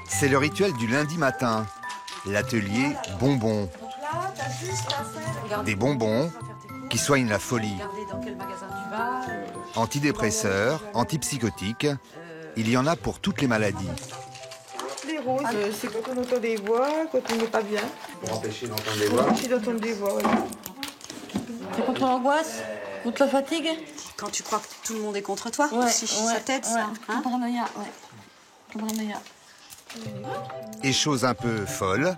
C'est le rituel du lundi matin, l'atelier bonbons. Des bonbons qui soignent la folie. Antidépresseurs, antipsychotiques, il y en a pour toutes les maladies. Les roses, c'est quand on entend des voix, quand on n'est pas bien. Pour empêcher d'entendre des voix. Pour empêcher d'entendre des voix, voilà. C'est contre l'angoisse, contre la fatigue. Quand tu crois que tout le monde est contre toi, si ça t'aide, ça. Hein, paranoïa, paranoïa. Et chose un peu folle,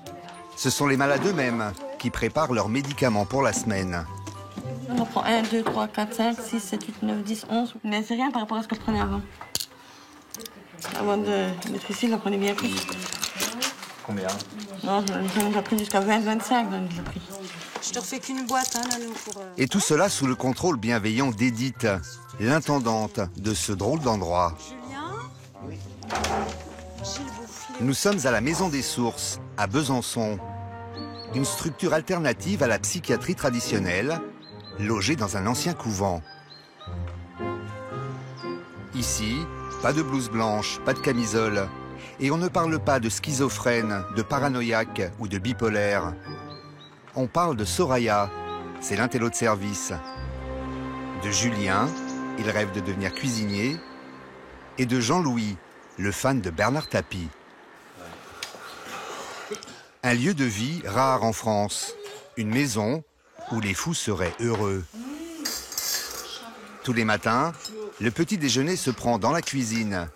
ce sont les malades eux-mêmes qui préparent leurs médicaments pour la semaine. On en prend 1, 2, 3, 4, 5, 6, 7, 8, 9, 10, 11. Mais c'est rien par rapport à ce que je prenais avant. Avant d'être ici, j'en prenais bien plus. Combien? Non, j'en ai pris jusqu'à 20, 25. Je te refais qu'une boîte, hein, Nanou, pour... Et tout cela sous le contrôle bienveillant d'Edith, l'intendante de ce drôle d'endroit. Julien? Oui. Nous sommes à la Maison des Sources, à Besançon. Une structure alternative à la psychiatrie traditionnelle, logée dans un ancien couvent. Ici, pas de blouse blanche, pas de camisole. Et on ne parle pas de schizophrène, de paranoïaque ou de bipolaire. On parle de Soraya, c'est l'intello de service. De Julien, il rêve de devenir cuisinier. Et de Jean-Louis, le fan de Bernard Tapie. Un lieu de vie rare en France. Une maison où les fous seraient heureux. Tous les matins, le petit déjeuner se prend dans la cuisine.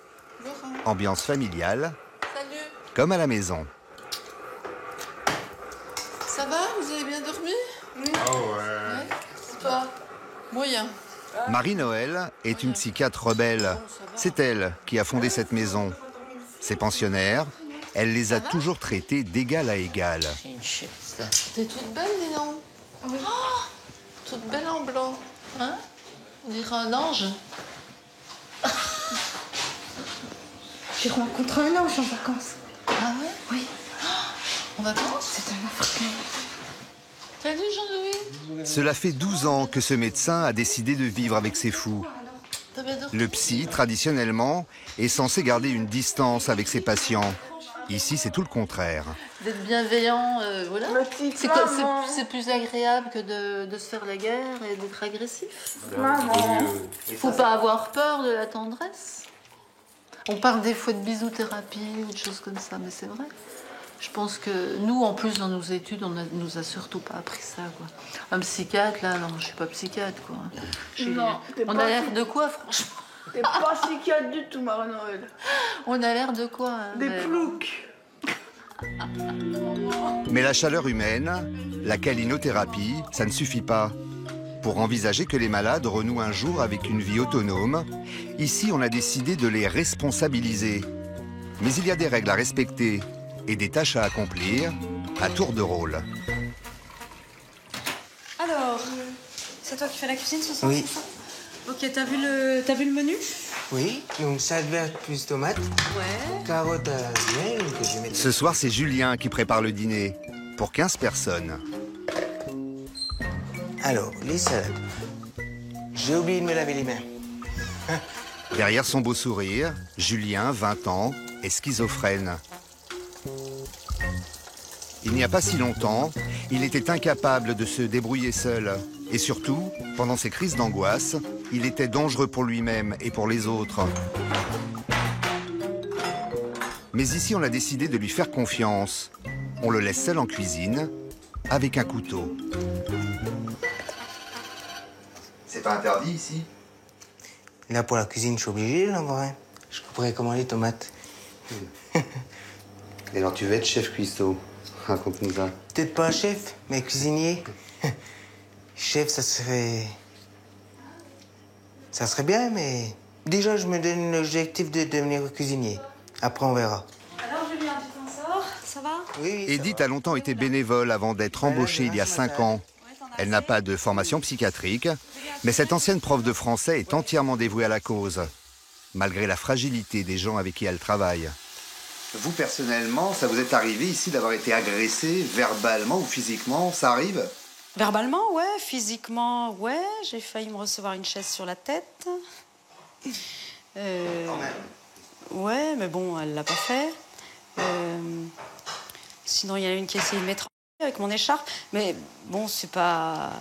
Ambiance familiale, comme à la maison. Ça va? Vous avez bien dormi? Oui. Ah ouais. C'est pas moyen. Marie-Noël est une psychiatre rebelle. C'est elle qui a fondé cette maison. Ses pensionnaires, elle les a toujours traités d'égal à égal. T'es toute belle, dis donc. Oui. Oh, toute belle en blanc. Hein? On dirait un ange. J'ai rencontré un ange en vacances. Ah ouais? Oui. Oh, en vacances? C'est un Africain. T'as vu, Jean-Louis? Cela fait 12 ans que ce médecin a décidé de vivre avec ces fous. T'as bien dormi? Le psy, traditionnellement, est censé garder une distance avec ses patients. Ici, c'est tout le contraire. D'être bienveillant, voilà. C'est C'est plus agréable que de se faire la guerre et d'être agressif. Maman. Il faut pas avoir peur de la tendresse. On parle des fois de bisouthérapie ou de choses comme ça, mais c'est vrai. Je pense que nous, en plus, dans nos études, nous a surtout pas appris ça, quoi. Un psychiatre, là, non, je suis pas psychiatre, quoi. Non, on a l'air de quoi, franchement? T'es pas psychiatre du tout, Marie-Noël. On a l'air de quoi, hein, Des mais... ploucs. Mais la chaleur humaine, la câlinothérapie, ça ne suffit pas. Pour envisager que les malades renouent un jour avec une vie autonome, ici on a décidé de les responsabiliser. Mais il y a des règles à respecter et des tâches à accomplir à tour de rôle. Alors, c'est toi qui fais la cuisine ce soir? Oui. C'est ça? Ok, t'as vu le menu? Oui, donc salade verte plus tomate, Ouais. carottes à miel que je vais mettre. Ce soir, c'est Julien qui prépare le dîner, pour 15 personnes. Alors, les salades. J'ai oublié de me laver les mains. Derrière son beau sourire, Julien, 20 ans, est schizophrène. Il n'y a pas si longtemps, il était incapable de se débrouiller seul. Et surtout, pendant ses crises d'angoisse, il était dangereux pour lui-même et pour les autres. Mais ici, on a décidé de lui faire confiance. On le laisse seul en cuisine, avec un couteau. C'est pas interdit ici? Là, pour la cuisine, je suis obligé, là, en vrai. Je couperai comment les tomates. Et alors, tu veux être chef cuistot? Raconte-nous ça. Peut-être pas chef, mais cuisinier. Chef, ça serait bien, mais... Déjà, je me donne l'objectif de devenir cuisinier. Après, on verra. Alors, Julien, tu t'en sors? Ça va? Oui, ça Edith a longtemps été bénévole avant d'être embauchée il y a 5 ans. Elle n'a pas de formation psychiatrique, mais cette ancienne prof de français est entièrement dévouée à la cause, malgré la fragilité des gens avec qui elle travaille. Vous, personnellement, ça vous est arrivé ici d'avoir été agressé verbalement ou physiquement? Ça arrive? Verbalement, ouais. Physiquement, ouais. J'ai failli me recevoir une chaise sur la tête. Ouais, mais bon, elle l'a pas fait. Sinon, il y en a une qui a essayé de mettre avec mon écharpe. Mais bon, c'est pas...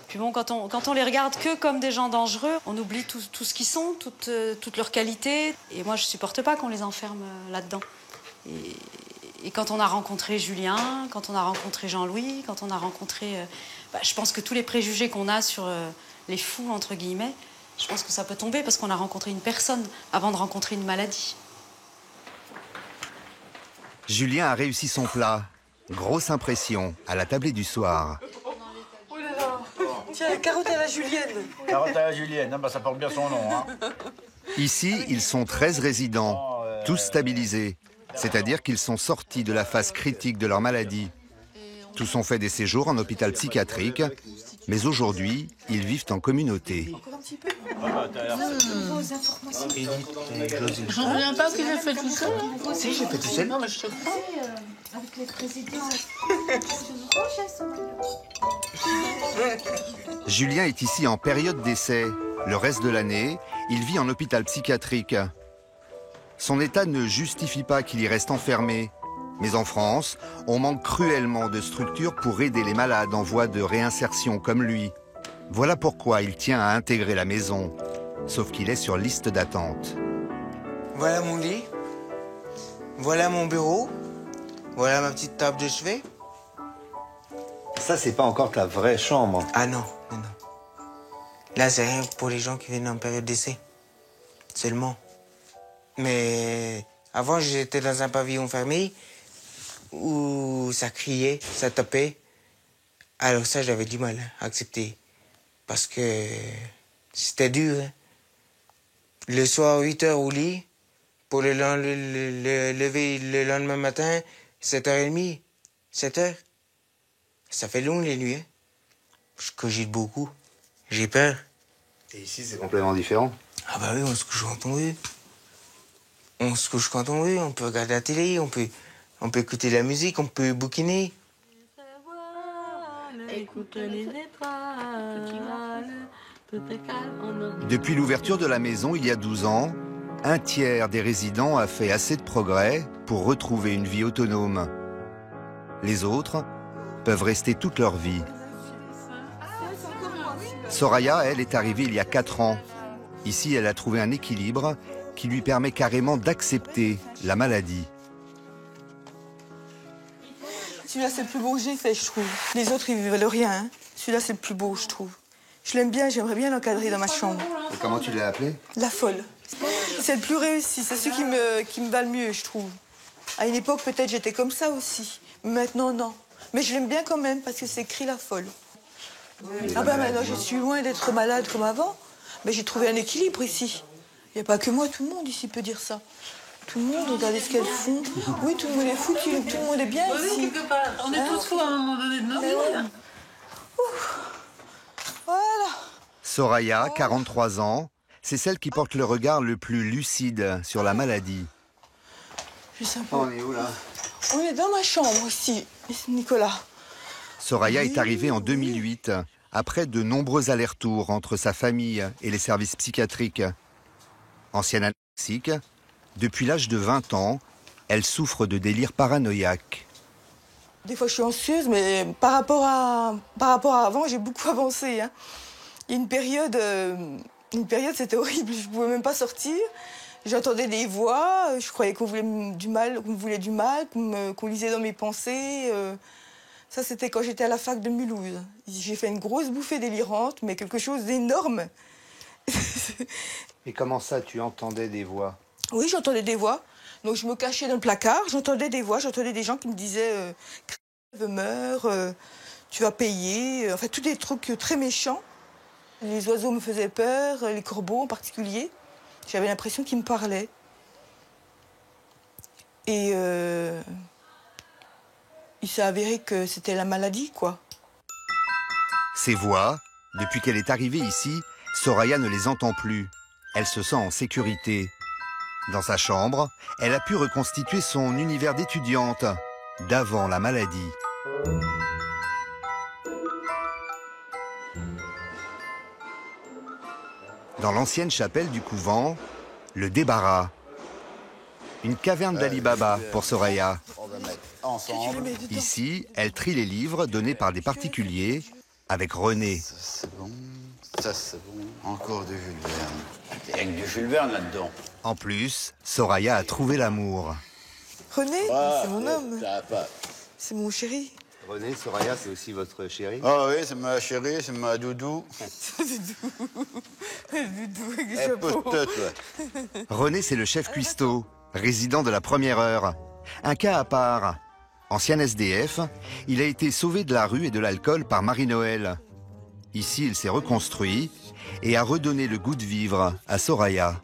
Puis bon, quand on les regarde que comme des gens dangereux, on oublie tout ce qu'ils sont, toutes leurs qualités. Et moi, je supporte pas qu'on les enferme là-dedans. Et quand on a rencontré Julien, quand on a rencontré Jean-Louis, quand on a rencontré... je pense que tous les préjugés qu'on a sur les fous, entre guillemets, je pense que ça peut tomber parce qu'on a rencontré une personne avant de rencontrer une maladie. Julien a réussi son plat. Grosse impression à la tablée du soir. Oh là là. Tiens, carotte à la julienne. Carotte à la julienne, hein, ça porte bien son nom. Hein. Ici, ils sont 13 résidents, tous stabilisés. C'est-à-dire qu'ils sont sortis de la phase critique de leur maladie. Tous ont fait des séjours en hôpital psychiatrique, mais aujourd'hui, ils vivent en communauté. J'en reviens pas qu'il ait fait tout seul. Si, j'ai fait tout seul. Non, mais je te crois. Avec les présidents. Julien est ici en période d'essai. Le reste de l'année, il vit en hôpital psychiatrique. Son état ne justifie pas qu'il y reste enfermé. Mais en France, on manque cruellement de structures pour aider les malades en voie de réinsertion comme lui. Voilà pourquoi il tient à intégrer la maison. Sauf qu'il est sur liste d'attente. Voilà mon lit. Voilà mon bureau. Voilà ma petite table de chevet. Ça, c'est pas encore ta vraie chambre. Ah non, non, non. Là, c'est rien pour les gens qui viennent en période d'essai. Seulement. Mais avant, j'étais dans un pavillon fermé où ça criait, ça tapait. Alors ça, j'avais du mal à accepter. Parce que c'était dur. Hein. Le soir, 8h au lit, pour le lever le lendemain matin, 7h30, 7h. Ça fait long les nuits. Hein. Je cogite beaucoup. J'ai peur. Et ici, c'est complètement différent. Ah bah oui, on se couche quand on veut. On se couche quand on veut, on peut regarder la télé, on peut écouter de la musique, on peut bouquiner. Depuis l'ouverture de la maison il y a 12 ans, un tiers des résidents a fait assez de progrès pour retrouver une vie autonome. Les autres peuvent rester toute leur vie. Soraya, elle, est arrivée il y a 4 ans. Ici, elle a trouvé un équilibre qui lui permet carrément d'accepter la maladie. Celui-là, c'est le plus beau que j'ai fait, je trouve. Les autres, ils ne valent rien. Hein. Celui-là, c'est le plus beau, je trouve. Je l'aime bien, j'aimerais bien l'encadrer dans ma chambre. Et comment tu l'as appelé? La folle. C'est le plus réussi, c'est celui qui me va le mieux, je trouve. À une époque, peut-être, j'étais comme ça aussi. Mais maintenant, non. Mais je l'aime bien quand même, parce que c'est écrit la folle. Ah ben maintenant, je suis loin d'être malade comme avant. Mais j'ai trouvé un équilibre ici. Il n'y a pas que moi, tout le monde ici peut dire ça. Tout le monde, regardez ce qu'elles font. Oui, tout le monde est foutu, tout le monde est bien ici. On est tous fous à un moment donné de nos vies. Voilà. Soraya, 43 ans, c'est celle qui porte le regard le plus lucide sur la maladie. Je sais pas. On est où, là? On est dans ma chambre ici, Nicolas. Soraya est arrivée en 2008, après de nombreux allers-retours entre sa famille et les services psychiatriques. Ancienne anorexique, depuis l'âge de 20 ans, elle souffre de délire paranoïaque. Des fois, je suis anxieuse, mais par rapport à avant, j'ai beaucoup avancé. Hein. Il y a une période, c'était horrible. Je ne pouvais même pas sortir. J'entendais des voix. Je croyais qu'on voulait du mal, qu'on lisait dans mes pensées. Ça, c'était quand j'étais à la fac de Mulhouse. J'ai fait une grosse bouffée délirante, mais quelque chose d'énorme. Et comment ça, tu entendais des voix? Oui, j'entendais des voix. Donc je me cachais dans le placard, j'entendais des voix, j'entendais des gens qui me disaient meurs, tu vas payer, enfin tous des trucs très méchants. Les oiseaux me faisaient peur, les corbeaux en particulier. J'avais l'impression qu'ils me parlaient. Et il s'est avéré que c'était la maladie, quoi. Ces voix, depuis qu'elle est arrivée ici, Soraya ne les entend plus. Elle se sent en sécurité. Dans sa chambre, elle a pu reconstituer son univers d'étudiante d'avant la maladie. Dans l'ancienne chapelle du couvent, le débarras. Une caverne d'Ali Baba pour Soraya. On va mettre ensemble. Ici, elle trie les livres donnés par des particuliers avec René. Ça c'est bon, ça c'est bon. Encore du Jules Verne. Il y a que du Jules Verne là-dedans. En plus, Soraya a trouvé l'amour. René, Ah, c'est mon homme. ça va pas. C'est mon chéri. René, Soraya, c'est aussi votre chérie. Ah oui, c'est ma chérie, c'est ma doudou. Doudou avec Eh, peut-être, ouais. René, c'est le chef cuistot, résident de la première heure. Un cas à part. Ancien SDF, il a été sauvé de la rue et de l'alcool par Marie-Noël. Ici, il s'est reconstruit et a redonné le goût de vivre à Soraya.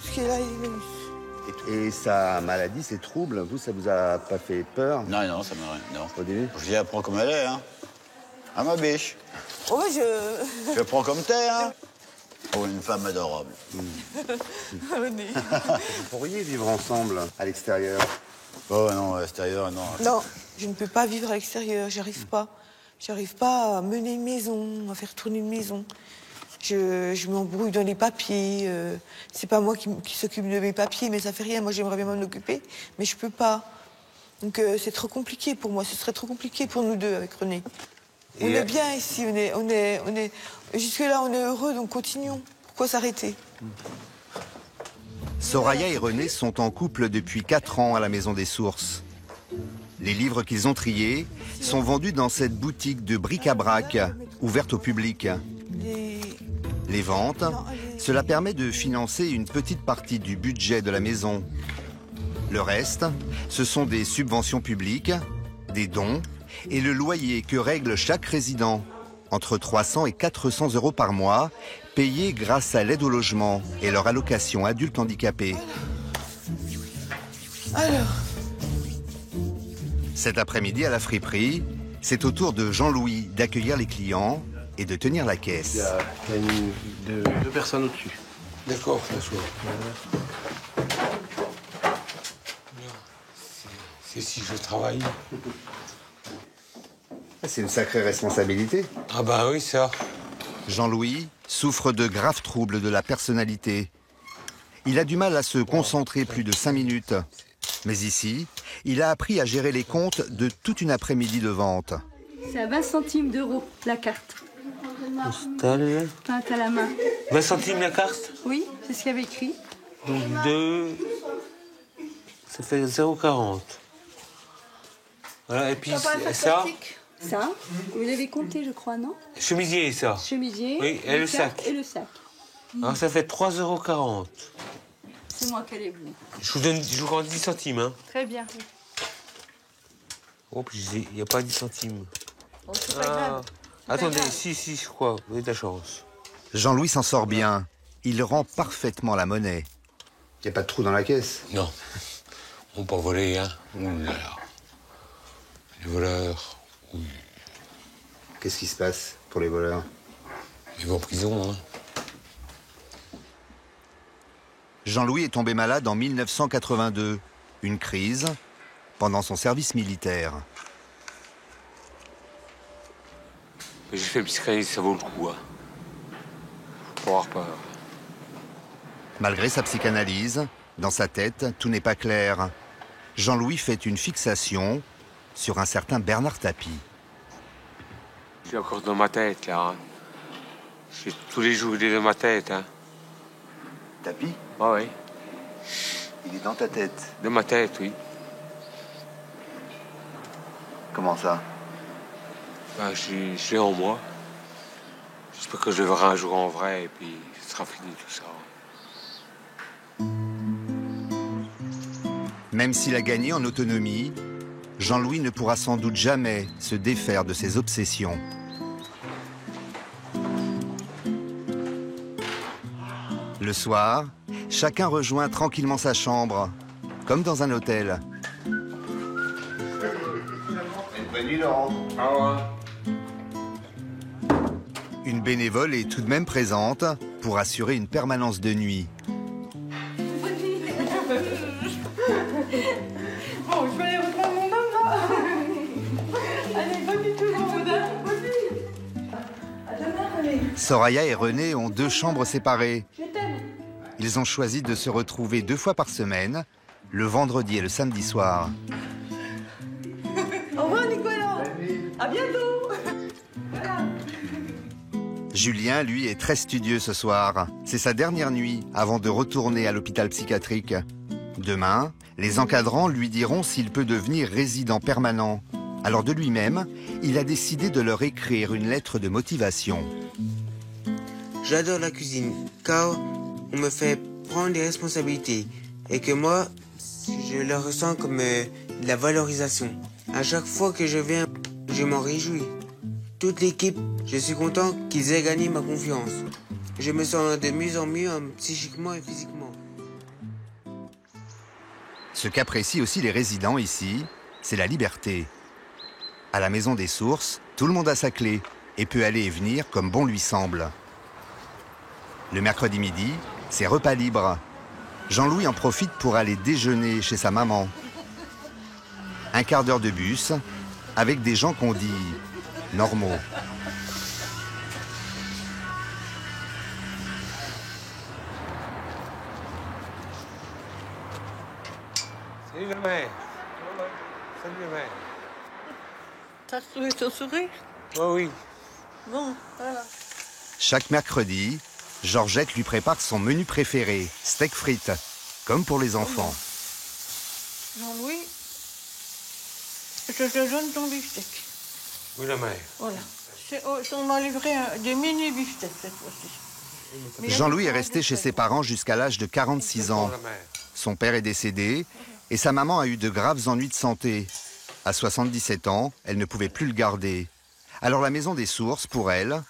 Ce qui est là, il est... Et sa maladie, ses troubles, vous, ça vous a pas fait peur Non, non, ça m'a rien. Non. au début? Je la prends comme elle est, hein. À ma biche. Oh, ouais, je... Je la prends comme t'es, hein. Oh, une femme adorable. René. Vous pourriez vivre ensemble à l'extérieur? Oh non, à l'extérieur, non. Non, je ne peux pas vivre à l'extérieur, j'arrive pas. J'arrive pas à mener une maison, à faire tourner une maison. Je m'embrouille dans les papiers. C'est pas moi qui s'occupe de mes papiers, mais ça fait rien. Moi, j'aimerais bien m'en occuper, mais je peux pas. Donc, c'est trop compliqué pour moi. Ce serait trop compliqué pour nous deux avec René. On est bien ici. Jusque-là, on est heureux, donc continuons. Pourquoi s'arrêter? Soraya et René sont en couple depuis 4 ans à la Maison des Sources. Les livres qu'ils ont triés sont vendus dans cette boutique de bric-à-brac ouverte au public. Les ventes, cela permet de financer une petite partie du budget de la maison. Le reste, ce sont des subventions publiques, des dons et le loyer que règle chaque résident, entre 300 et 400 € par mois, payés grâce à l'aide au logement et leur allocation adulte handicapé. Alors, Cet après-midi à la friperie, c'est au tour de Jean-Louis d'accueillir les clients et de tenir la caisse. Il y a deux personnes au-dessus. D'accord, François. C'est si je travaille. C'est une sacrée responsabilité. Ah bah oui, ça. Jean-Louis souffre de graves troubles de la personnalité. Il a du mal à se concentrer plus de 5 minutes. Mais ici, il a appris à gérer les comptes de toute une après-midi de vente. C'est à 20 centimes d'euros la carte. Peinte à la main. 20 centimes la carte? Oui, c'est ce qu'il y avait écrit. Donc 2, ça fait 0,40. Voilà, et puis ça, Ça, vous l'avez compté, je crois, non? chemisier, ça. Chemisier, Oui, et le sac. Et le sac. Alors ça fait 3,40 €. C'est moi qui allais vous. Je vous rends 10 centimes, hein. Très bien. Oh, puis il n'y a pas 10 centimes. Oh, c'est pas grave. Attendez, grave. si, je crois, vous avez de la chance. Jean-Louis s'en sort bien. Il rend parfaitement la monnaie. Il n'y a pas de trou dans la caisse? Non, on peut pas voler, hein. Ouh là là. Les voleurs, oui. Qu'est-ce qui se passe pour les voleurs? Ils vont en prison, hein. Jean-Louis est tombé malade en 1982. Une crise pendant son service militaire. J'ai fait psychanalyse, ça vaut le coup, hein. Faut pas avoir peur. Malgré sa psychanalyse, dans sa tête, tout n'est pas clair. Jean-Louis fait une fixation sur un certain Bernard Tapie. Je suis encore dans ma tête, là. Hein. Tous les jours, il est dans ma tête, hein. Tapis? Ah oui. Il est dans ta tête. Dans ma tête, oui. Comment ça? Ben, je l'ai en moi. J'espère que je le verrai un jour en vrai et puis ce sera fini tout ça. Même s'il a gagné en autonomie, Jean-Louis ne pourra sans doute jamais se défaire de ses obsessions. Le soir, chacun rejoint tranquillement sa chambre, comme dans un hôtel. Bonne nuit, Laurent. Ah ouais. Une bénévole est tout de même présente pour assurer une permanence de nuit. Bon, je vais aller reprendre mon homme là. Allez, bonne nuit tout le monde. Bonne nuit. À demain, allez. Soraya et René ont 2 chambres séparées. Ils ont choisi de se retrouver 2 fois par semaine, le vendredi et le samedi soir. Au revoir Nicolas. À bientôt. Julien, lui, est très studieux ce soir. C'est sa dernière nuit avant de retourner à l'hôpital psychiatrique. Demain, les encadrants lui diront s'il peut devenir résident permanent. Alors de lui-même, il a décidé de leur écrire une lettre de motivation. J'adore la cuisine, car on me fait prendre des responsabilités et que moi, je le ressens comme de la valorisation. À chaque fois que je viens, je m'en réjouis. Toute l'équipe, je suis content qu'ils aient gagné ma confiance. Je me sens de mieux en mieux psychiquement et physiquement. Ce qu'apprécient aussi les résidents ici, c'est la liberté. À la Maison des Sources, tout le monde a sa clé et peut aller et venir comme bon lui semble. Le mercredi midi, c'est repas libre. Jean-Louis en profite pour aller déjeuner chez sa maman. Un quart d'heure de bus avec des gens qu'on dit normaux. Salut la mère. Salut la mère. T'as trouvé ton sourire? Oh oui. Bon, voilà. Chaque mercredi, Georgette lui prépare son menu préféré, steak frites, comme pour les enfants. Jean-Louis, je te donne ton beefsteak. Oui la mère. Voilà. On m'a livré des mini beefsteaks cette fois-ci. Jean-Louis est resté chez ses parents jusqu'à l'âge de 46 ans. Son père est décédé et sa maman a eu de graves ennuis de santé. À 77 ans, elle ne pouvait plus le garder. Alors la Maison des Sources, pour elle,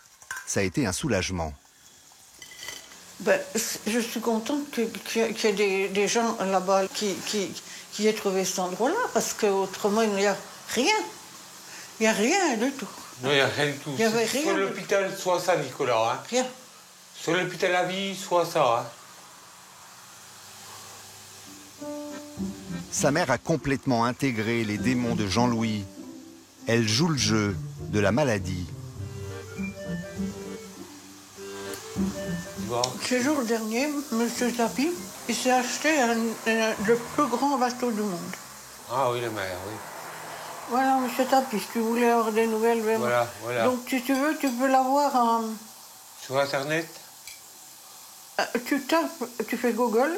ça a été un soulagement. Ben, je suis contente qu'il y ait des gens là-bas qui aient trouvé cet endroit-là, parce qu'autrement, il n'y a rien. Il n'y a rien du tout. Non, il n'y a rien du tout. Il n'y avait rien. Soit l'hôpital, soit ça, Nicolas. Hein. Rien. Soit l'hôpital à vie, soit ça. Hein. Sa mère a complètement intégré les démons de Jean-Louis. Elle joue le jeu de la maladie. Ce jour dernier, M. Tapi, il s'est acheté le plus grand bateau du monde. Ah oui, la mère, oui. Voilà, M. Tapi, si tu voulais avoir des nouvelles, vraiment. Voilà. Donc, si tu veux, tu peux l'avoir en... Sur Internet? Tu tapes, tu fais Google.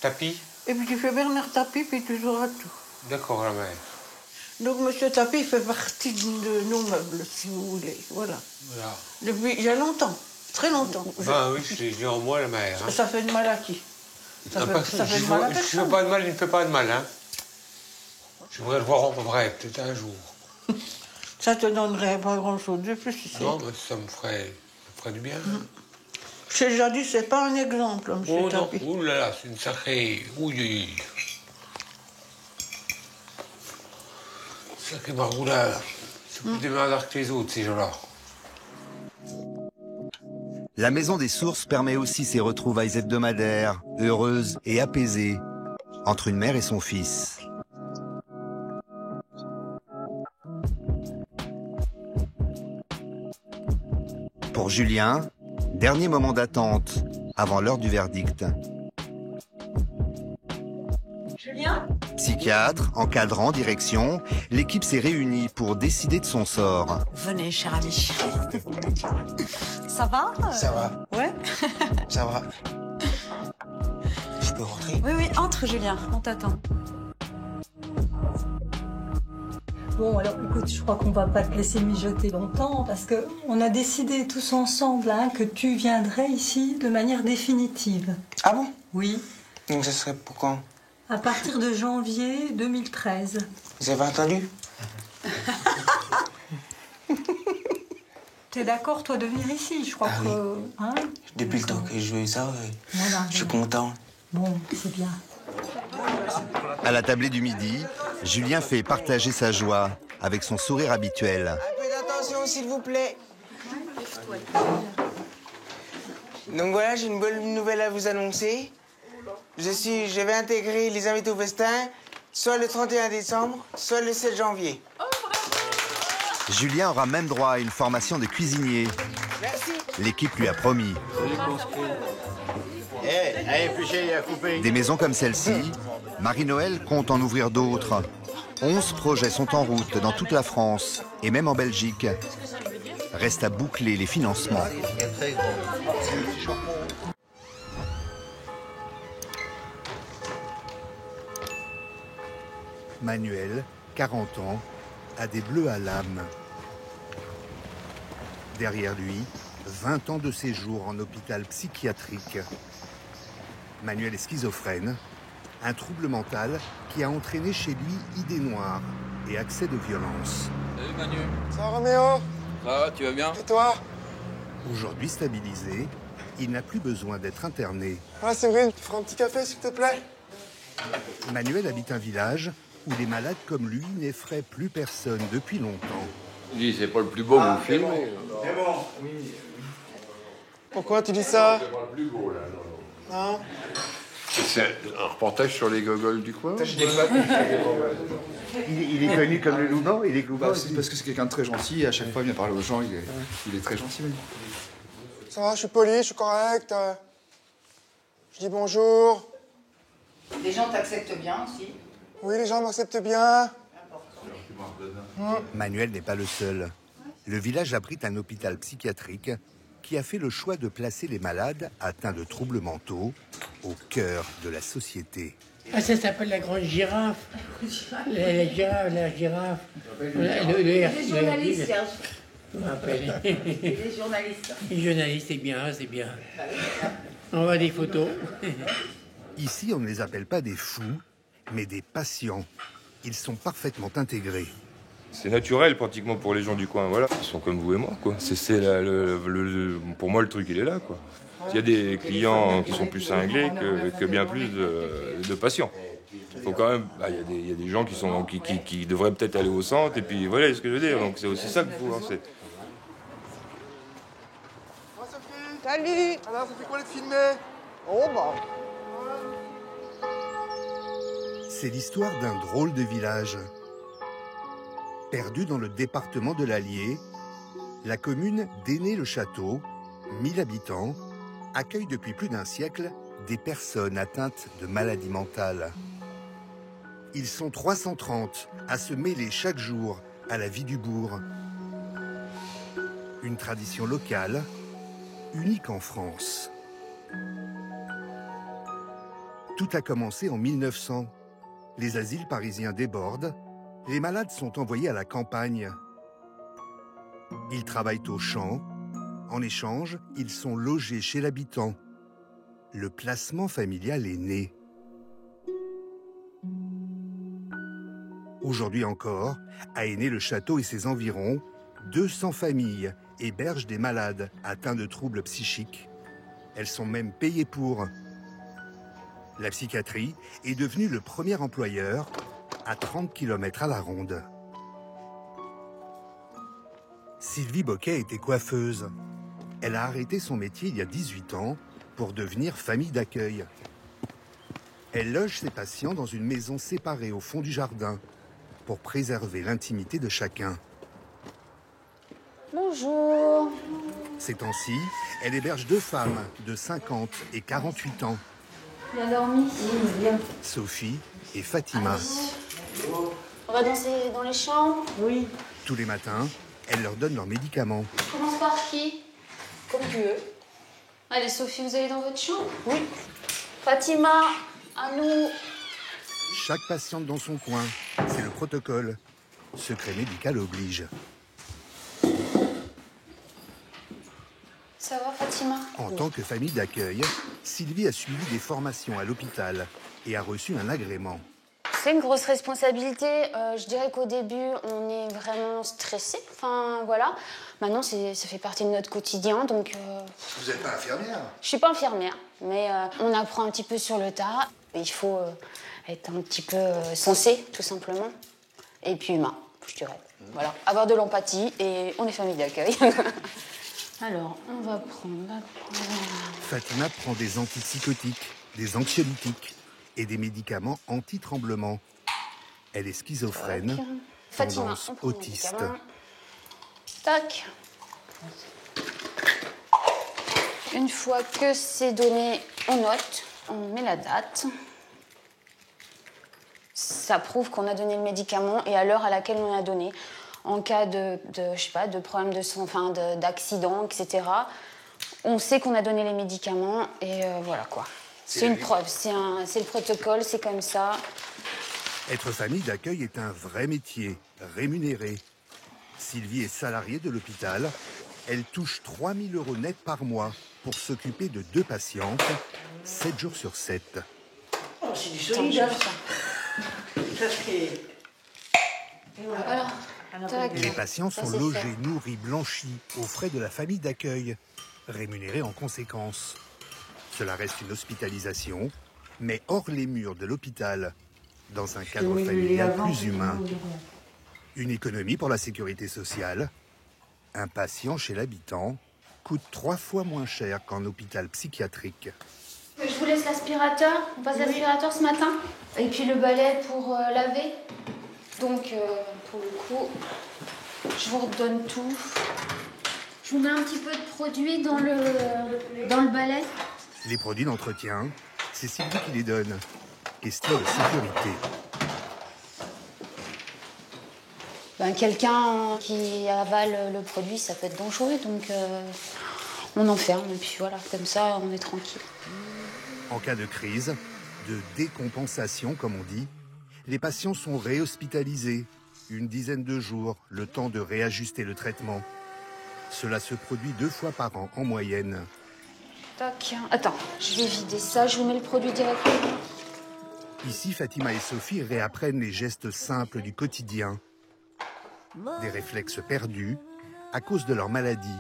Tapi? Et puis tu fais Bernard Tapie, puis tu sauras tout. D'accord, la mère. Donc M. Tapie fait partie de nos meubles, si vous voulez. Voilà. Depuis il y a longtemps, très longtemps. Ben oui, j'ai en moi la mère. Hein. Ça fait de mal à qui? Ça fait de mal à personne. Je ne fais pas de mal, il ne fait pas de mal. Hein. J'aimerais le voir en vrai, peut-être un jour. Ça te donnerait pas grand-chose de plus. Non, mais ça me ferait du bien. J'ai déjà dit, c'est pas un exemple, M. Tapi. Oh là là, c'est une sacrée... Oui. Sacré margoulard. C'est plus des malades que les autres, ces gens-là. La Maison des Sources permet aussi ses retrouvailles hebdomadaires, heureuses et apaisées, entre une mère et son fils. Pour Julien, dernier moment d'attente avant l'heure du verdict. Julien ? Psychiatre, encadrant, direction, l'équipe s'est réunie pour décider de son sort. Venez, cher ami. Ça va? Ça va. Ouais. Ça va. Je peux rentrer? Oui, entre, Julien. On t'attend. Bon, alors écoute, je crois qu'on va pas te laisser mijoter longtemps parce que on a décidé tous ensemble que tu viendrais ici de manière définitive. Ah bon? Oui. Donc ça serait pour quand? À partir de janvier 2013. Vous avez entendu? T'es d'accord, toi, de venir ici? Je crois que... Oui. Hein? Depuis le temps que je veux ça, voilà, je suis content. Bon, c'est bien. À la tablée du midi, Julien fait partager sa joie avec son sourire habituel. Un peu d'attention, s'il vous plaît. Donc voilà, j'ai une bonne nouvelle à vous annoncer. Je vais intégrer les invités au festin, soit le 31 décembre, soit le 7 janvier. Julien aura même droit à une formation de cuisinier. Merci. L'équipe lui a promis. Des maisons comme celle-ci, Marie-Noël compte en ouvrir d'autres. 11 projets sont en route dans toute la France et même en Belgique. Reste à boucler les financements. Manuel, 40 ans, a des bleus à l'âme. Derrière lui, 20 ans de séjour en hôpital psychiatrique. Manuel est schizophrène, un trouble mental qui a entraîné chez lui idées noires et accès de violence. Salut Manu. Ça va Roméo? Ça va, tu vas bien? Et toi? Aujourd'hui stabilisé, il n'a plus besoin d'être interné. Ah Séverine, tu feras un petit café s'il te plaît? Manuel habite un village où les malades comme lui n'effraient plus personne depuis longtemps. Dis, c'est pas le plus beau que vous filmez. C'est bon. Oui. Pourquoi tu dis ça? C'est pas le plus beau, là, non. Non. C'est un reportage sur les gogoles du coin. Il est connu comme le loup blanc, il est loup blanc. C'est parce que c'est quelqu'un de très gentil et à chaque fois il vient parler aux gens, il est très gentil. Oui. Ça va, je suis poli, je suis correct. Je dis bonjour. Les gens t'acceptent bien aussi? Oui, les gens m'acceptent bien. Manuel n'est pas le seul. Le village abrite un hôpital psychiatrique qui a fait le choix de placer les malades atteints de troubles mentaux au cœur de la société. Ah, ça s'appelle la grande girafe. La girafe. Les journalistes, Serge. Les journalistes. Les journalistes, c'est bien, c'est bien. On voit des photos. Ici, on ne les appelle pas des fous, mais des patients. Ils sont parfaitement intégrés. C'est naturel pratiquement pour les gens du coin, voilà. Ils sont comme vous et moi, quoi. Pour moi, le truc, il est là, quoi. Il y a des clients qui sont plus cinglés que bien plus de patients. Il faut quand même... il y a des gens qui devraient peut-être aller au centre, et puis voilà ce que je veux dire. Donc c'est aussi ça qu'il faut lancer. Salut. Alors, ça fait quoi de filmer? Oh bah... C'est l'histoire d'un drôle de village. Perdu dans le département de l'Allier, la commune d'Ainay-le-Château, 1000 habitants, accueille depuis plus d'un siècle des personnes atteintes de maladies mentales. Ils sont 330 à se mêler chaque jour à la vie du bourg. Une tradition locale, unique en France. Tout a commencé en 1900. Les asiles parisiens débordent. Les malades sont envoyés à la campagne. Ils travaillent au champ. En échange, ils sont logés chez l'habitant. Le placement familial est né. Aujourd'hui encore, à Ainay-le-Château et ses environs, 200 familles hébergent des malades atteints de troubles psychiques. Elles sont même payées pour. La psychiatrie est devenue le premier employeur à 30 km à la ronde. Sylvie Boquet était coiffeuse. Elle a arrêté son métier il y a 18 ans pour devenir famille d'accueil. Elle loge ses patients dans une maison séparée au fond du jardin pour préserver l'intimité de chacun. Bonjour. Ces temps-ci, elle héberge 2 femmes de 50 et 48 ans. Bien dormi? Oui, bien. Sophie et Fatima. On va danser dans les chambres? Oui. Tous les matins, elle leur donne leurs médicaments. On commence par qui? Comme tu veux. Allez, Sophie, vous allez dans votre chambre? Oui. Fatima, à nous. Chaque patiente dans son coin, c'est le protocole. Secret médical oblige. Ça va, Fatima? En tant que famille d'accueil, Sylvie a suivi des formations à l'hôpital et a reçu un agrément. C'est une grosse responsabilité. Je dirais qu'au début, on est vraiment stressé. Enfin, voilà. Maintenant, ça fait partie de notre quotidien, donc... Vous n'êtes pas infirmière? Je suis pas infirmière, mais on apprend un petit peu sur le tas. Il faut être un petit peu sensé, tout simplement. Et puis humain, je dirais. Voilà. Avoir de l'empathie et on est famille d'accueil. Alors, on va prendre... Fatima prend des antipsychotiques, des anxiolytiques et des médicaments anti-tremblement. Elle est schizophrène, tendance autiste. Tac. Une fois que c'est donné, on note, on met la date. Ça prouve qu'on a donné le médicament et à l'heure à laquelle on l'a donné. En cas de je sais pas, de problème de sang, enfin d'accident, etc. On sait qu'on a donné les médicaments et voilà quoi. C'est une preuve, c'est le protocole, c'est comme ça. Être famille d'accueil est un vrai métier, rémunéré. Sylvie est salariée de l'hôpital. Elle touche 3 000 € net par mois pour s'occuper de 2 patientes, 7 jours sur 7. Oh, c'est du solide, hein. Ça c'est... Voilà. Les patients sont logés, nourris, blanchis aux frais de la famille d'accueil, rémunérés en conséquence. Cela reste une hospitalisation, mais hors les murs de l'hôpital, dans un cadre familial plus humain. Une économie pour la sécurité sociale. Un patient chez l'habitant coûte 3 fois moins cher qu'en hôpital psychiatrique. Je vous laisse l'aspirateur. On passe l'aspirateur ce matin. Et puis le balai pour laver. Donc, pour le coup, je vous redonne tout. Je vous mets un petit peu de produit dans le balai. Les produits d'entretien, c'est Sylvie qui les donne. Question de sécurité. Quelqu'un qui avale le produit, ça peut être dangereux, donc on enferme. Et puis voilà, comme ça, on est tranquille. En cas de crise, de décompensation, comme on dit, les patients sont réhospitalisés. Une dizaine de jours, le temps de réajuster le traitement. Cela se produit 2 fois par an en moyenne. Tac. Attends, je vais vider ça, je vous mets le produit directement. Ici, Fatima et Sophie réapprennent les gestes simples du quotidien. Des réflexes perdus à cause de leur maladie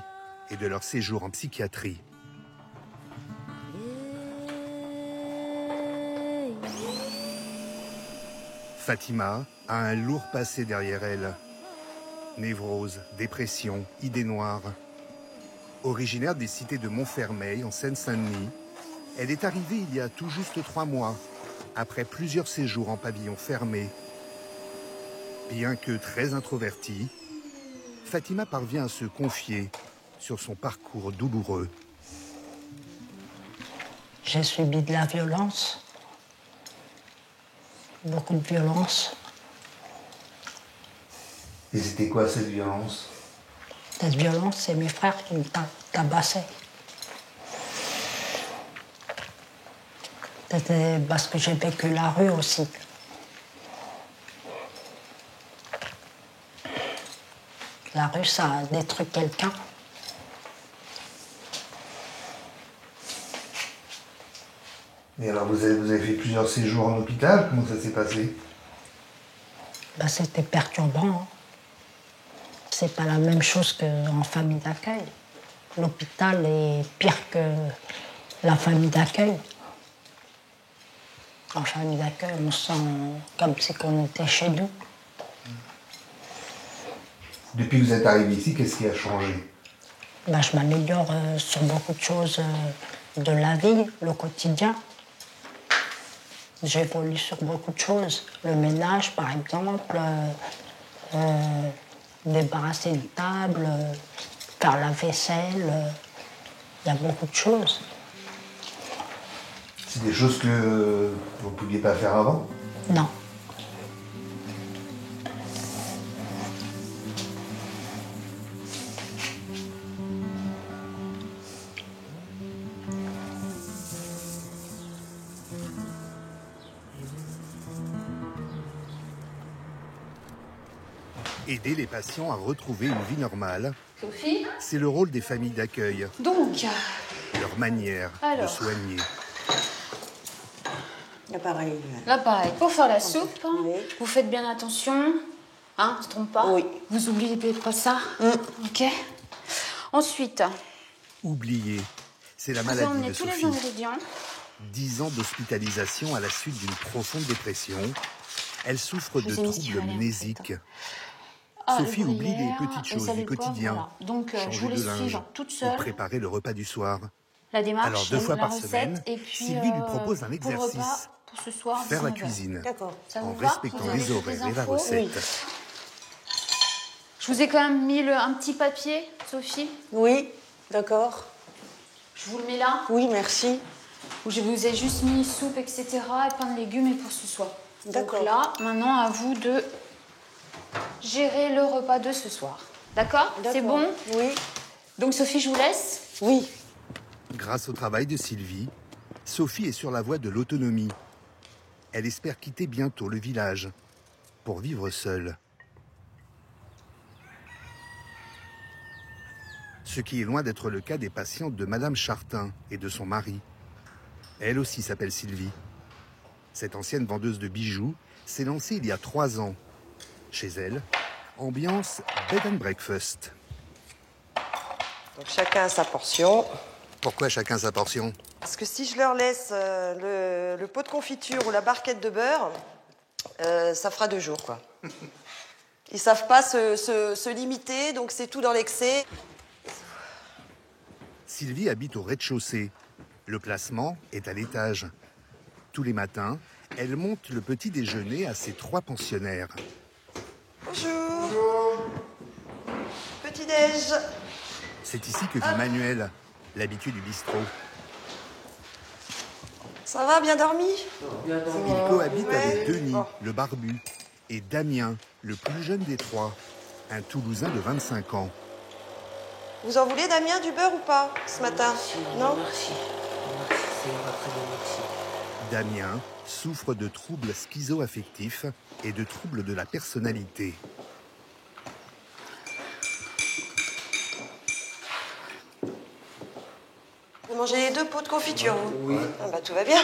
et de leur séjour en psychiatrie. Fatima a un lourd passé derrière elle. Névrose, dépression, idées noires. Originaire des cités de Montfermeil, en Seine-Saint-Denis, elle est arrivée il y a tout juste 3 mois, après plusieurs séjours en pavillon fermé. Bien que très introvertie, Fatima parvient à se confier sur son parcours douloureux. J'ai subi de la violence, beaucoup de violence. Et c'était quoi cette violence? Cette violence, c'est mes frères qui me tabassaient. C'était parce que j'ai vécu la rue aussi. La rue, ça a détruit quelqu'un. Et alors, vous avez fait plusieurs séjours en hôpital? Comment ça s'est passé? C'était perturbant. Hein. C'est pas la même chose qu'en famille d'accueil. L'hôpital est pire que la famille d'accueil. En famille d'accueil, on se sent comme si on était chez nous. Depuis que vous êtes arrivé ici, qu'est-ce qui a changé? Je m'améliore sur beaucoup de choses de la vie, le quotidien. J'évolue sur beaucoup de choses. Le ménage, par exemple, débarrasser une table, faire la vaisselle. Il y a beaucoup de choses. C'est des choses que vous ne pouviez pas faire avant? Non. Aider les patients à retrouver une vie normale, Sophie, c'est le rôle des familles d'accueil. donc, Leur manière de soigner. L'appareil. L'appareil pour faire la soupe. Vous faites bien attention. Hein, on se trompe pas. Oui. Vous oubliez pas ça. Ok. Ensuite, Oublier, c'est la vous maladie emmenez de tous les Sophie. ingrédients. 10 ans d'hospitalisation à la suite d'une profonde dépression. Elle souffre de Je vous ai mis ce qu'il troubles fallait, en mnésiques. Ah, Sophie le oublie les gruyère, petites et choses savez du quoi, quotidien. voilà. Donc, je Changer vous de laisse linge suivre toute ou seule préparer le repas du soir. la démarche, Alors 2 fois la par recette, semaine, et puis Sylvie lui propose un pour le repas, exercice. pour ce soir, Faire la 19 heures. cuisine, D'accord. Ça vous en va? respectant Vous avez les toutes horaires et la infos? recette. Oui. Je vous ai quand même mis un petit papier, Sophie. Oui, d'accord. Je vous le mets là. Oui, merci. Où je vous ai juste mis soupe, etc. et pain de légumes et pour ce soir. D'accord. Donc là, maintenant, à vous de gérer le repas de ce soir. D'accord? C'est bon? Oui. Donc Sophie, je vous laisse? Oui. Grâce au travail de Sylvie, Sophie est sur la voie de l'autonomie. Elle espère quitter bientôt le village pour vivre seule. Ce qui est loin d'être le cas des patientes de Madame Chartin et de son mari. Elle aussi s'appelle Sylvie. Cette ancienne vendeuse de bijoux s'est lancée il y a 3 ans. Chez elle, ambiance bed and breakfast. Donc chacun a sa portion. Pourquoi chacun sa portion? Parce que si je leur laisse le pot de confiture ou la barquette de beurre, ça fera 2 jours, quoi. Ils savent pas se limiter, donc c'est tout dans l'excès. Sylvie habite au rez-de-chaussée. Le placement est à l'étage. Tous les matins, elle monte le petit déjeuner à ses 3 pensionnaires. Bonjour. Bonjour. Petit-déj. C'est ici que vit Manuel, l'habitué du bistrot. Ça va, bien dormi? Il cohabite avec Denis, le barbu, et Damien, le plus jeune des 3, un Toulousain de 25 ans. Vous en voulez, Damien, du beurre ou pas, ce matin? Non? Merci. Merci, ça ira très bien, merci. Damien souffre de troubles schizo-affectifs et de troubles de la personnalité. Vous mangez les 2 pots de confiture, vous? Oui. Ah bah, tout va bien.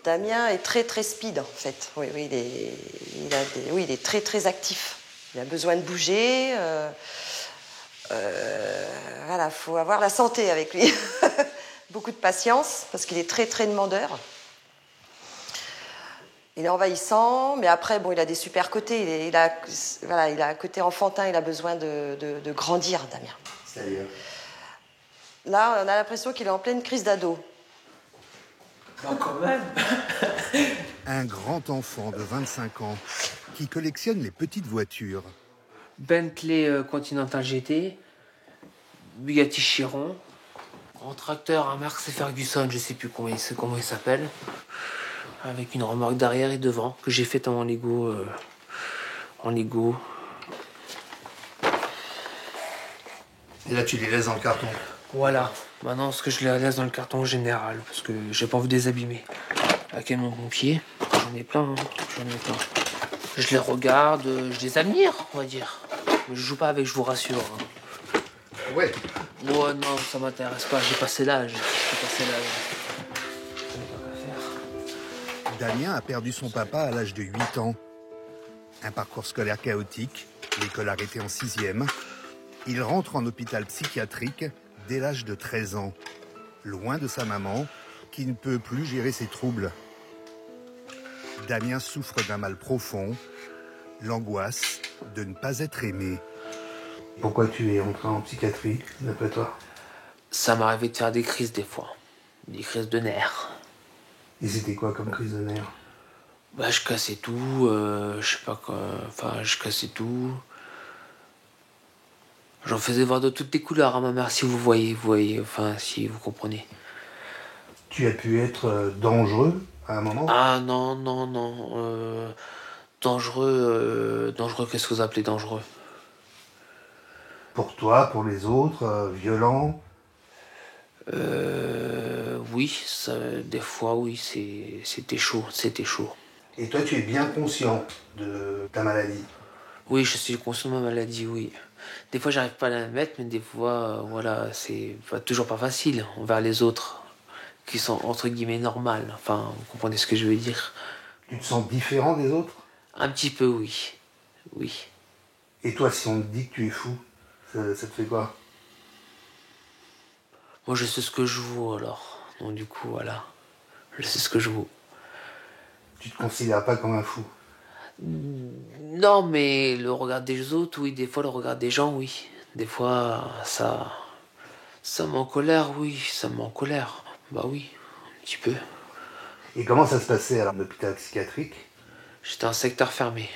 Damien est très très speed, en fait. Oui, oui, il est très très actif. Il a besoin de bouger. Voilà, faut avoir la santé avec lui. Beaucoup de patience, parce qu'il est très très demandeur. Il est envahissant, mais après, bon, il a des super côtés. Il a un côté enfantin, il a besoin de grandir, Damien. C'est-à-dire? Là, on a l'impression qu'il est en pleine crise d'ado. Non, quand même. Un grand enfant de 25 ans qui collectionne les petites voitures. Bentley Continental GT, Bugatti Chiron, en tracteur un Marx Ferguson, je sais plus comment il s'appelle, avec une remorque derrière et devant que j'ai faite en Lego. Et là, tu les laisses dans le carton. Voilà. Maintenant, ce que je les laisse dans le carton général, parce que j'ai pas envie de les abîmer. Un camion pompier, j'en ai plein, hein. J'en ai plein. Je les regarde, je les admire, on va dire. Mais je joue pas avec, je vous rassure. Hein. Ouais. Ouais, non, ça m'intéresse pas, j'ai passé l'âge. Damien a perdu son papa à l'âge de 8 ans. Un parcours scolaire chaotique, l'école arrêtée en 6e. Il rentre en hôpital psychiatrique dès l'âge de 13 ans, loin de sa maman, qui ne peut plus gérer ses troubles. Damien souffre d'un mal profond, l'angoisse de ne pas être aimé. Pourquoi tu es entré en psychiatrie, d'après toi? Ça m'arrivait de faire des crises des fois, des crises de nerfs. Et c'était quoi comme crise de nerfs? Bah, je cassais tout, je sais pas quoi, enfin, je cassais tout. J'en faisais voir de toutes les couleurs à ma mère, si vous voyez, enfin, si vous comprenez. Tu as pu être dangereux à un moment? Ah non. Dangereux, qu'est-ce que vous appelez dangereux? Pour toi, pour les autres, violent? Oui, des fois, oui, c'était chaud. Et toi, tu es bien conscient de ta maladie? Oui, je suis conscient de ma maladie, oui. Des fois, j'arrive pas à la mettre, mais des fois, voilà, c'est toujours pas facile envers les autres, qui sont entre guillemets normales. Enfin, vous comprenez ce que je veux dire? Tu te sens différent des autres? Un petit peu, oui. Oui. Et toi, si on te dit que tu es fou, ça te fait quoi? Moi, je sais ce que je vaux, alors. Donc, du coup, voilà. Je sais ce que je vaux. Tu te considères pas comme un fou? Non, mais le regard des autres, oui. Des fois, le regard des gens, oui. Des fois, ça met en colère, oui. Ça me met en colère. Bah oui, un petit peu. Et comment ça se passait à l'hôpital psychiatrique? J'étais en secteur fermé.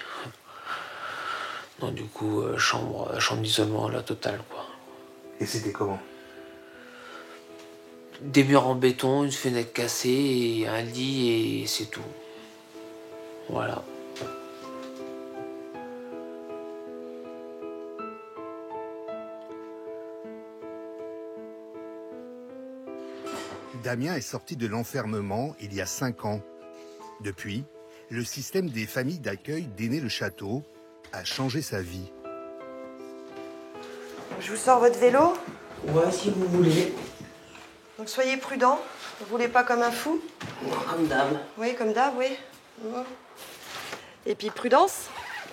Donc, du coup, chambre d'isolement, la totale, quoi. Et c'était comment? Des murs en béton, une fenêtre cassée, et un lit et c'est tout. Voilà. Damien est sorti de l'enfermement il y a 5 ans. Depuis, le système des familles d'accueil d'Aîné-le-Château a changé sa vie. Je vous sors votre vélo. Ouais, si vous voulez. Donc soyez prudents. Ne roulez pas comme un fou. Comme d'hab. Oui, comme d'hab, oui. Et puis prudence.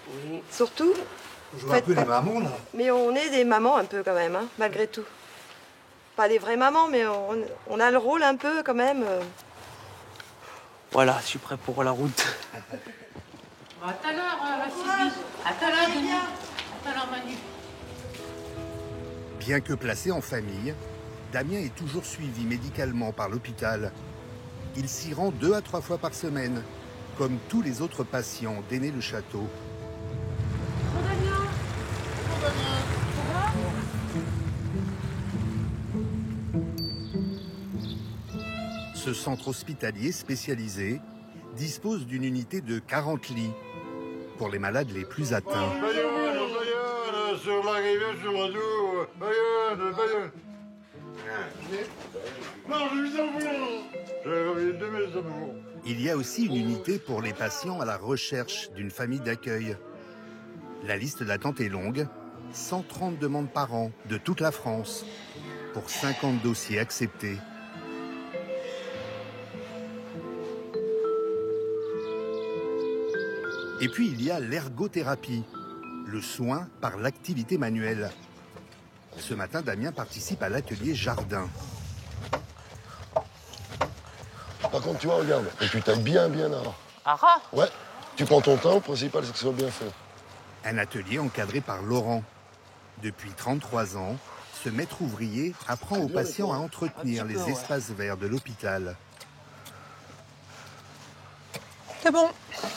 Oui. Surtout. On joue un peu les mamans, là. Mais on est des mamans un peu quand même, hein, malgré tout. Pas des vraies mamans, mais on a le rôle un peu quand même. Voilà, je suis prêt pour la route. À tout à l'heure, Sylvie. À tout à l'heure, Denis. À tout à l'heure, Manu. Bien que placé en famille, Damien est toujours suivi médicalement par l'hôpital. Il s'y rend 2 à 3 fois par semaine, comme tous les autres patients d'Aîné-le-Château. Ce centre hospitalier spécialisé dispose d'une unité de 40 lits pour les malades les plus atteints. Sur l'arrivée, sur le dos, Bayonne. Non, j'ai mis un j'ai remis 2 mes amours. Il y a aussi une unité pour les patients à la recherche d'une famille d'accueil. La liste d'attente est longue, 130 demandes par an de toute la France pour 50 dossiers acceptés. Et puis il y a l'ergothérapie, le soin par l'activité manuelle. Ce matin, Damien participe à l'atelier jardin. Par contre, tu vois, regarde, et tu tailles bien là. Ah. Ouais, tu prends ton temps, le principal c'est que ce soit bien fait. Un atelier encadré par Laurent. Depuis 33 ans, ce maître ouvrier apprend aux patients à entretenir les espaces verts de l'hôpital. C'est bon.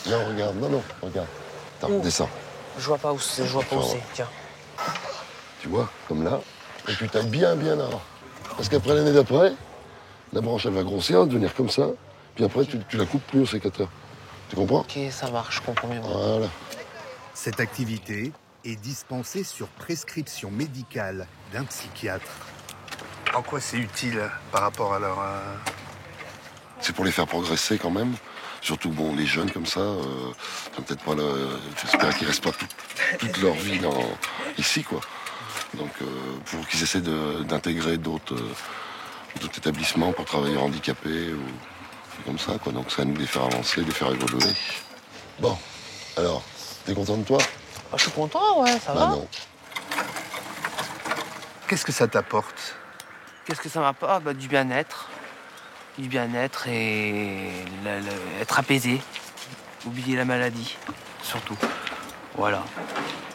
Non, regarde, non, regarde. Attends, descends. Je vois pas où c'est, tiens. Tu vois, comme là, et tu tailles bien là. Parce qu'après l'année d'après, la branche elle va grossir, devenir comme ça, puis après tu la coupes plus au sécateur. Tu comprends? Ok, ça marche, je comprends mieux. Voilà. Cette activité est dispensée sur prescription médicale d'un psychiatre. En quoi c'est utile par rapport à leur... C'est pour les faire progresser quand même. Surtout, bon, les jeunes comme ça, peut-être pas j'espère qu'ils restent pas toute leur vie ici, quoi. Donc, pour qu'ils essaient d'intégrer d'autres établissements pour travailler handicapés ou comme ça, quoi. Donc, c'est à nous de les faire avancer, de les faire évoluer. Bon, alors, t'es content de toi? Je suis content, ouais, ça va. Non. Qu'est-ce que ça t'apporte? Qu'est-ce que ça m'apporte? Du bien-être. Du bien-être et être apaisé. Oublier la maladie, surtout. Voilà.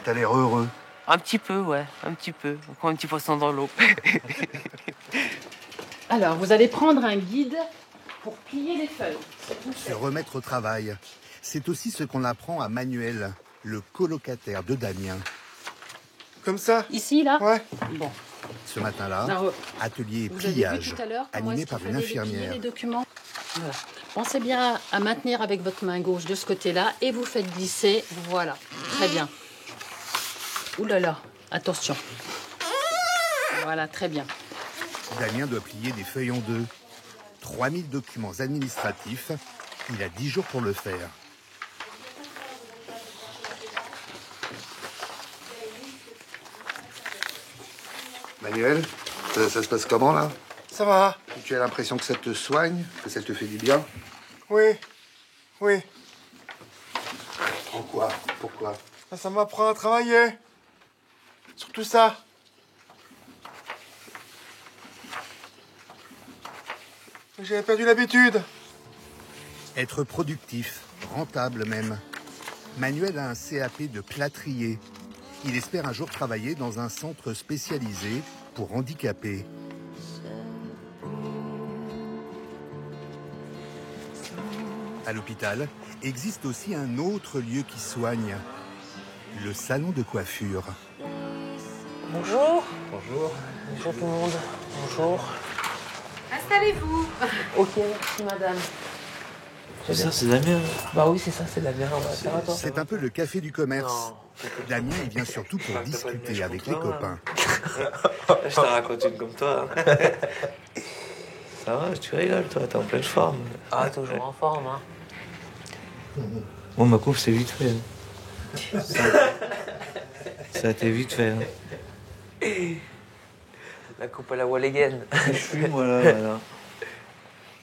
T'as l'air heureux. Un petit peu, ouais, un petit peu. Encore un petit poisson dans l'eau. Alors, vous allez prendre un guide pour plier les feuilles. Se remettre au travail, c'est aussi ce qu'on apprend à Manuel, le colocataire de Damien. Comme ça? Ici, là? Ouais. Bon. Ce matin-là, atelier Vous avez vu pliage, tout à l'heure comment animé est-ce qu'il par une fallait les plier, infirmière. les documents. Voilà. Pensez bien à maintenir avec votre main gauche de ce côté-là et vous faites glisser. Voilà. Très bien. Ouh là là. Attention. Voilà, très bien. Damien doit plier des feuilles en 2. 3000 documents administratifs. Il a 10 jours pour le faire. Manuel, ça se passe comment, là? Ça va? Tu as l'impression que ça te soigne, que ça te fait du bien? Oui. En quoi? Pourquoi? Ça m'apprend à travailler. Surtout ça. J'avais perdu l'habitude. Être productif, rentable même. Manuel a un CAP de plâtrier. Il espère un jour travailler dans un centre spécialisé pour handicapés. À l'hôpital, existe aussi un autre lieu qui soigne, le salon de coiffure. Bonjour. Bonjour. Bonjour tout le monde. Bonjour. Installez-vous. Ok, merci madame. C'est ça, c'est Damien. Bah oui, c'est ça, c'est Damien. Ça va, toi? C'est un peu le café du commerce. Damien, il vient surtout pour discuter avec les copains. Je te raconte une comme toi. Ça va, tu rigoles, toi, t'es en pleine forme. Ah, toujours en forme, hein. Bon, ma coupe, c'est vite fait. Hein. Ça a été vite fait. Hein. La coupe à la Walligan. Je suis, moi, là, voilà.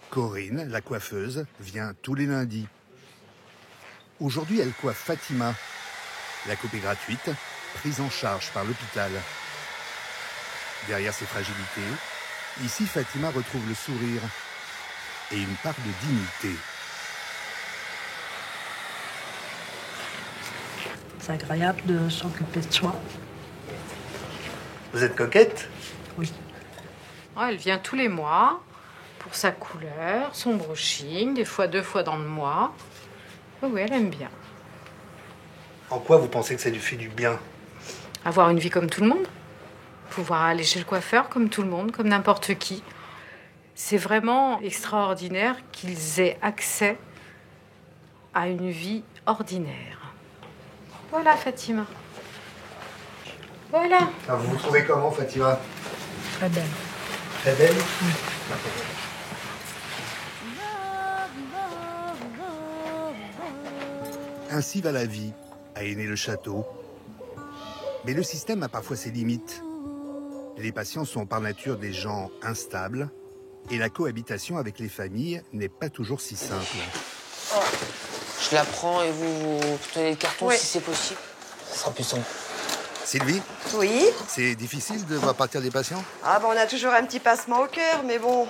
Corinne, la coiffeuse, vient tous les lundis. Aujourd'hui, elle coiffe Fatima. La coupe est gratuite, prise en charge par l'hôpital. Derrière ses fragilités, ici, Fatima retrouve le sourire et une part de dignité. C'est agréable de s'occuper de soi. Vous êtes coquette? Oui. Oh, elle vient tous les mois pour sa couleur, son brushing, des fois 2 fois dans le mois. Oh, oui, elle aime bien. En quoi vous pensez que ça lui fait du bien? Avoir une vie comme tout le monde. Pouvoir aller chez le coiffeur comme tout le monde, comme n'importe qui. C'est vraiment extraordinaire qu'ils aient accès à une vie ordinaire. Voilà, Fatima. Voilà. Alors, vous vous trouvez comment, Fatima? Très belle. Très belle? Ainsi va la vie, a aîné le château. Mais le système a parfois ses limites. Les patients sont par nature des gens instables et la cohabitation avec les familles n'est pas toujours si simple. Oh. Je la prends et vous tenez le carton Ouais. si c'est possible. Ça sera plus simple. Sylvie? Oui. C'est difficile de voir partir des patients? Ah, on a toujours un petit passement au cœur, mais bon,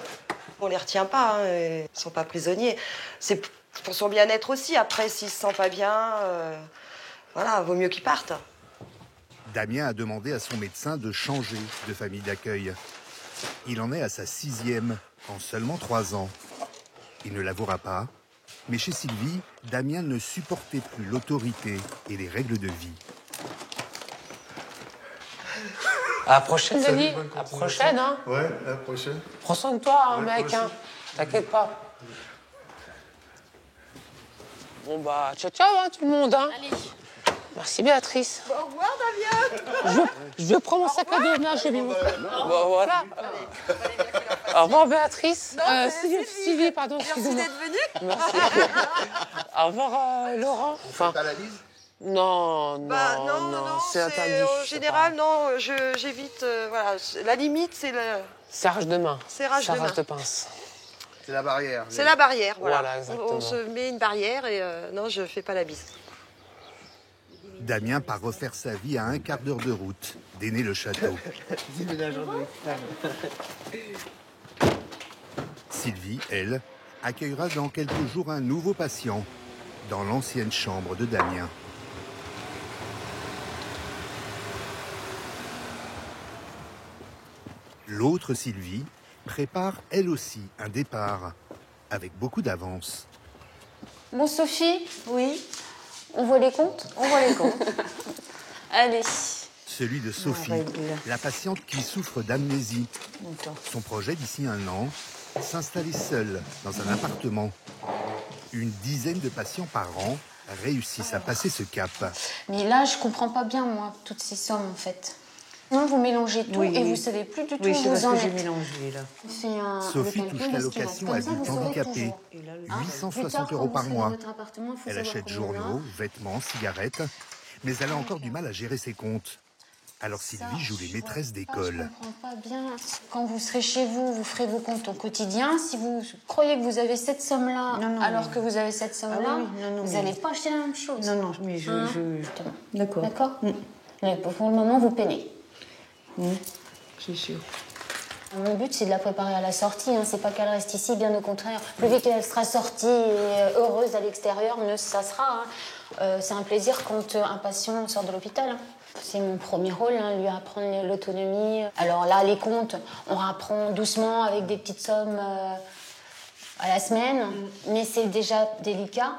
on les retient pas, hein, ils sont pas prisonniers. C'est pour son bien-être aussi. Après, s'ils se sentent pas bien, voilà, vaut mieux qu'ils partent. Damien a demandé à son médecin de changer de famille d'accueil. Il en est à sa 6e en seulement 3 ans. Il ne l'avouera pas, mais chez Sylvie, Damien ne supportait plus l'autorité et les règles de vie. À la prochaine, Salut, Denis. bonne À la continuation. prochaine, hein. Ouais, à la prochaine. Prends soin de toi, hein, Ouais, mec, toi hein. aussi. T'inquiète pas. Bon, bah, ciao, ciao, hein, tout le monde, hein. Allez. Merci, Béatrice. Au revoir, Damien. Je prends mon sac à dos, là, je vais mon... Bon, voilà. Au revoir, Béatrice. Sylvie, pardon, excusez-moi. Merci d'être venue. Merci. Au revoir, Laurent. Enfin, Pas la bise? non, Bah, non, c'est interdit. En général, non, j'évite. Voilà, la limite, c'est le. Serrage de main. Serrage de main. de pince. C'est la barrière. C'est la barrière, voilà. Voilà, exactement. On se met une barrière et non, je fais pas la bise. Damien part refaire sa vie à un quart d'heure de route d'Aîné le château. Sylvie, elle, accueillera dans quelques jours un nouveau patient dans l'ancienne chambre de Damien. L'autre Sylvie prépare elle aussi un départ avec beaucoup d'avance. Bon, Sophie? Oui. On voit les comptes? On voit les comptes. Allez. Celui de Sophie, la patiente qui souffre d'amnésie. Son projet d'ici 1 an, s'installer seule dans un appartement. Une dizaine de patients par an réussissent à passer ce cap. Mais là, je comprends pas bien, moi, toutes ces sommes, en fait. Non, vous mélangez tout et vous savez plus du tout où vous en êtes. mélangé, là. Sophie touche l'allocation adulte handicapé, 860 € par mois. Elle achète journaux, vêtements, cigarettes, mais elle a encore du mal à gérer ses comptes. Alors Sylvie joue les maîtresses d'école. Je comprends pas bien. Quand vous serez chez vous, vous ferez vos comptes au quotidien. Si vous croyez que vous avez cette somme-là, alors que vous avez cette somme-là, vous n'allez pas acheter la même chose. Non, mais je... D'accord. D'accord. Mais pour le moment, vous peinez. C'est sûr. Mon but, c'est de la préparer à la sortie. Hein. C'est pas qu'elle reste ici, bien au contraire. Plus vite elle sera sortie et heureuse à l'extérieur, mieux ça sera. Hein. C'est un plaisir quand un patient sort de l'hôpital. Hein. C'est mon premier rôle, hein, lui apprendre l'autonomie. Alors là, les comptes, on apprend doucement avec des petites sommes à la semaine, mais c'est déjà délicat.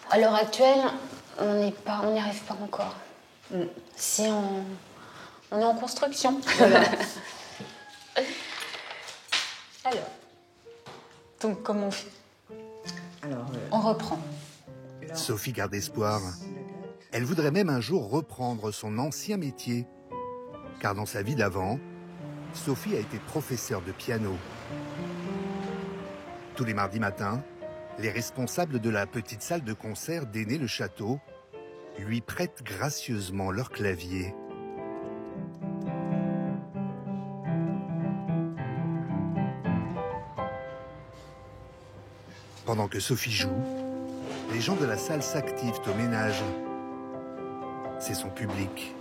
À l'heure actuelle, on n'y arrive pas encore. Si On est en construction. Voilà. Alors, donc comment on fait? On reprend. Sophie garde espoir. Elle voudrait même un jour reprendre son ancien métier. Car dans sa vie d'avant, Sophie a été professeure de piano. Tous les mardis matins, les responsables de la petite salle de concert d'Aîné-le-Château lui prêtent gracieusement leur clavier. Pendant que Sophie joue, les gens de la salle s'activent au ménage. C'est son public.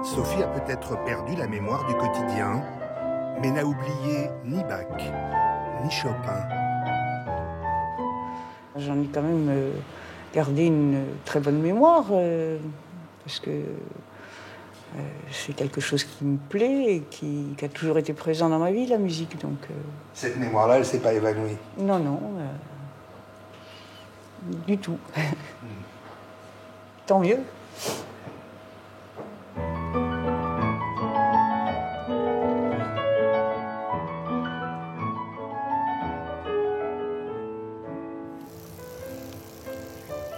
Sophie a peut-être perdu la mémoire du quotidien, mais n'a oublié ni Bach, ni Chopin. J'en ai quand même gardé une très bonne mémoire, parce que c'est quelque chose qui me plaît et qui a toujours été présent dans ma vie, la musique. Donc, Cette mémoire-là, elle ne s'est pas évanouie? Non, non, du tout. Tant mieux.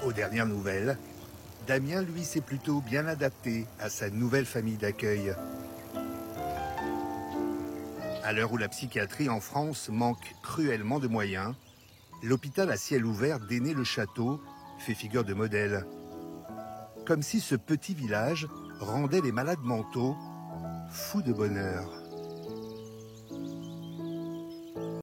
Aux dernières nouvelles, Damien, lui, s'est plutôt bien adapté à sa nouvelle famille d'accueil. À l'heure où la psychiatrie en France manque cruellement de moyens, l'hôpital à ciel ouvert d'Aîné-le-Château fait figure de modèle. Comme si ce petit village rendait les malades mentaux fous de bonheur.